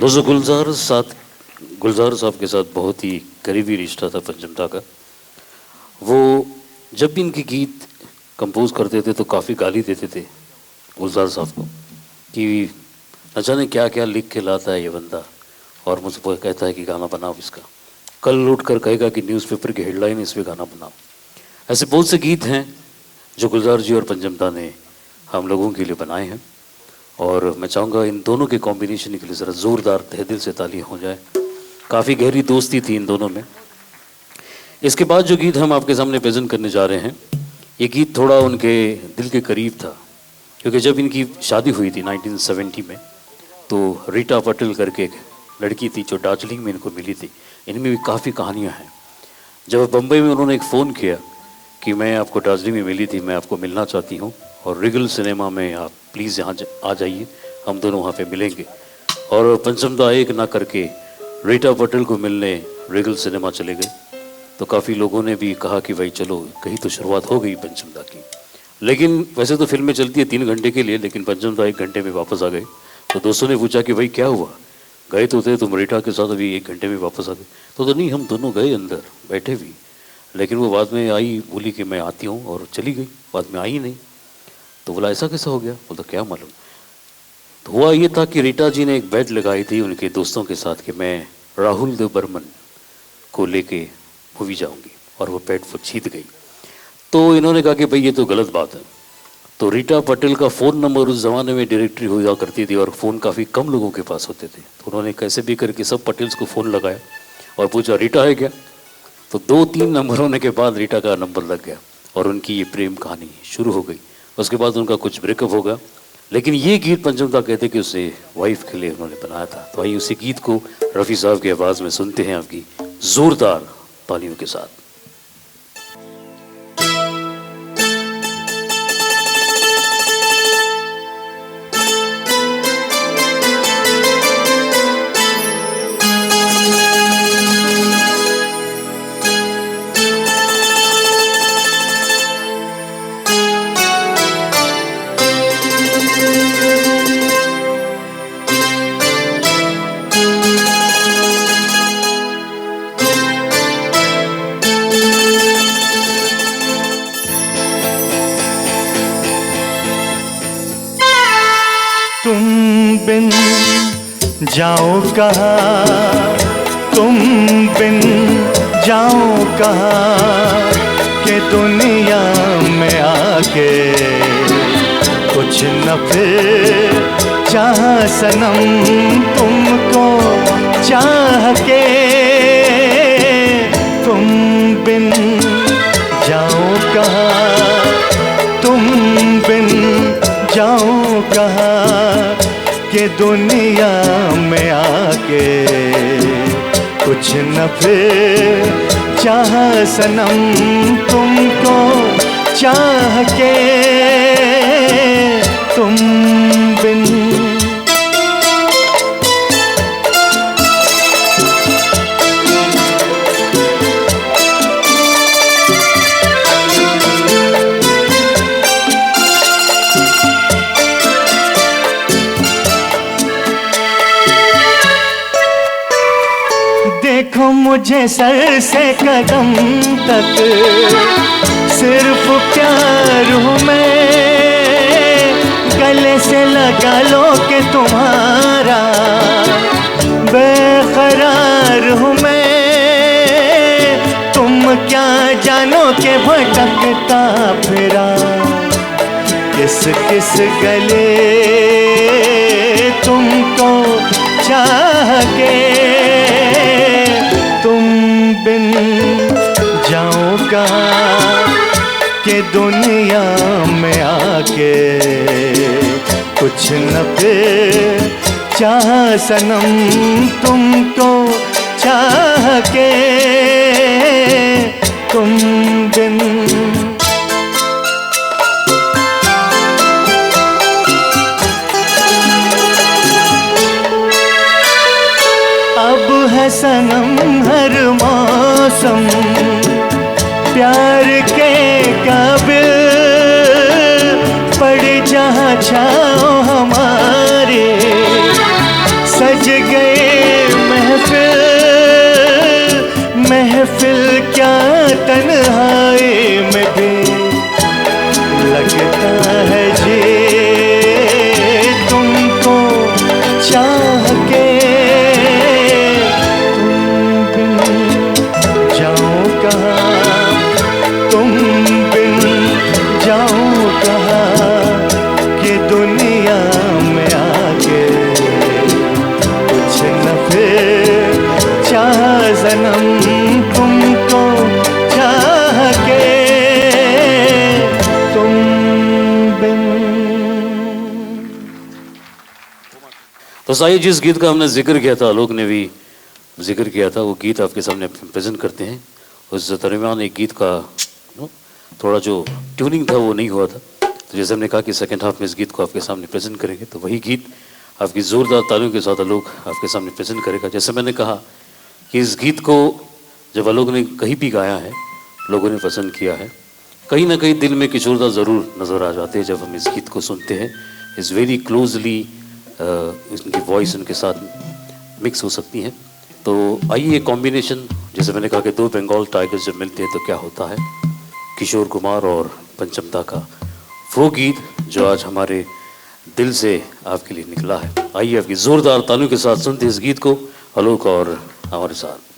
दोस्तों गुलजार साहब के साथ बहुत ही करीबी रिश्ता था पंचम दा का। वो जब भी इनके गीत कंपोज करते थे तो काफ़ी गाली देते थे गुलजार साहब को कि न जाने क्या क्या लिख के लाता है ये बंदा, और मुझसे कहता है कि गाना बनाओ इसका, कल उठ कर कहेगा कि न्यूज़पेपर की हेडलाइन इस पर गाना बनाओ। ऐसे बहुत से गीत हैं जो गुलजार जी और पंचम दा ने हम लोगों के लिए बनाए हैं, और मैं चाहूँगा इन दोनों के कॉम्बिनेशन के लिए ज़रा ज़ोरदार तहे दिल से तालियां हो जाए। काफ़ी गहरी दोस्ती थी इन दोनों में। इसके बाद जो गीत हम आपके सामने प्रेजेंट करने जा रहे हैं, ये गीत थोड़ा उनके दिल के करीब था, क्योंकि जब इनकी शादी हुई थी 1970 में, तो रीटा पटेल करके एक लड़की थी जो दार्जिलिंग में इनको मिली थी। इनमें भी काफ़ी कहानियाँ हैं। जब बम्बई में उन्होंने एक फ़ोन किया कि मैं आपको दार्जिलिंग में मिली थी, मैं आपको मिलना चाहती हूँ और रिगल सिनेमा में आप प्लीज़ यहाँ आ जाइए, हम दोनों वहाँ पे मिलेंगे। और पंचम दा एक ना करके रीटा पटेल को मिलने रिगल सिनेमा चले गए। तो काफ़ी लोगों ने भी कहा कि भाई चलो, कहीं तो शुरुआत हो गई पंचम दा की। लेकिन वैसे तो फिल्में चलती है 3 घंटे के लिए, लेकिन पंचम दा 1 घंटे में वापस आ गए। तो दोस्तों ने पूछा कि भाई क्या हुआ, गए तो थे तुम रीटा के साथ, अभी 1 घंटे में वापस आ गए। तो नहीं, हम दोनों गए अंदर बैठे भी, लेकिन वो बाद में आई, बोली कि मैं आती हूँ, और चली गई, बाद में आई नहीं। तो बोला ऐसा कैसा हो गया, बोला क्या मालूम। तो हुआ ये था कि रीटा जी ने एक बेट लगाई थी उनके दोस्तों के साथ कि मैं राहुल देव बर्मन को लेके मूवी जाऊंगी, और वो बेट वो जीत गई। तो इन्होंने कहा कि भाई ये तो गलत बात है। तो रीटा पटेल का फ़ोन नंबर उस ज़माने में डायरेक्टरी हुआ करती थी, और फ़ोन काफ़ी कम लोगों के पास होते थे। तो उन्होंने कैसे भी करके सब पटेल्स को फ़ोन लगाया और पूछा रीटा है क्या। तो 2-3 नंबर होने के बाद रीटा का नंबर लग गया, और उनकी ये प्रेम कहानी शुरू हो गई। उसके बाद उनका कुछ ब्रेकअप होगा, लेकिन ये गीत पंचम दा कहते कि उसे वाइफ के लिए उन्होंने बनाया था। तो आइए उसी गीत को रफ़ी साहब की आवाज़ में सुनते हैं आपकी ज़ोरदार तालियों के साथ। तुम बिन जाओ कहाँ, तुम बिन जाओ कहाँ, के दुनिया में आके कुछ न फिर चाह सनम तुमको चाह के। तुम बिन जाओ कहाँ, तुम बिन जाओ कहाँ, के दुनिया में आके कुछ न फिर चाह सनम तुमको चाह के। तुम बिन देखो मुझे सर से कदम तक सिर्फ प्यार हूँ मैं, गले से लगा लो कि तुम्हारा बेकरार हूँ मैं। तुम क्या जानो कि भटकता फिरा किस किस गले तुमको चाह के। तुम बिन जाओ कहाँ, के दुनिया में आके कुछ न फिर चाह सनम तुमको चाह के। तुम बिन अब है सनम हर मौसम प्यार के काबिल, पड़ जहाँ छाओ हमारे सज गए फिर महफिल क्या तन्हाई में भी लगता है जी तुमको चाह के। तुम बिन जाऊं कहाँ, तुम बिन जाऊं कहाँ कि दुनिया में आके कुछ न फिर चाह सनम तुमको चाह के तुम बिन। तो साहिब जिस गीत का हमने जिक्र किया था, आलोक ने भी जिक्र किया था, वो गीत आपके सामने प्रेजेंट करते हैं। उस दरमियान एक गीत का थोड़ा जो ट्यूनिंग था वो नहीं हुआ था, तो जैसे हमने कहा कि सेकंड हाफ में इस गीत को आपके सामने प्रेजेंट करेंगे, तो वही गीत आपकी ज़ोरदार तालियों के साथ आलोक आपके सामने प्रेजेंट करेगा। जैसे मैंने कहा कि इस गीत को जब आलोक ने कहीं भी गाया है, लोगों ने पसंद किया है। कहीं ना कहीं दिल में किशोरदा ज़रूर नज़र आ जाते हैं जब हम इस गीत को सुनते हैं। इज़ वेरी क्लोजली उनकी वॉइस उनके साथ मिक्स हो सकती है। तो आइए कॉम्बिनेशन, जैसे मैंने कहा कि दो बंगाल टाइगर्स जब मिलते हैं तो क्या होता है, किशोर कुमार और पंचमदा का वो गीत जो आज हमारे दिल से आपके लिए निकला है। आइए आपकी ज़ोरदार तालियों के साथ सुनते हैं इस गीत को, आलोक और हमारे साथ।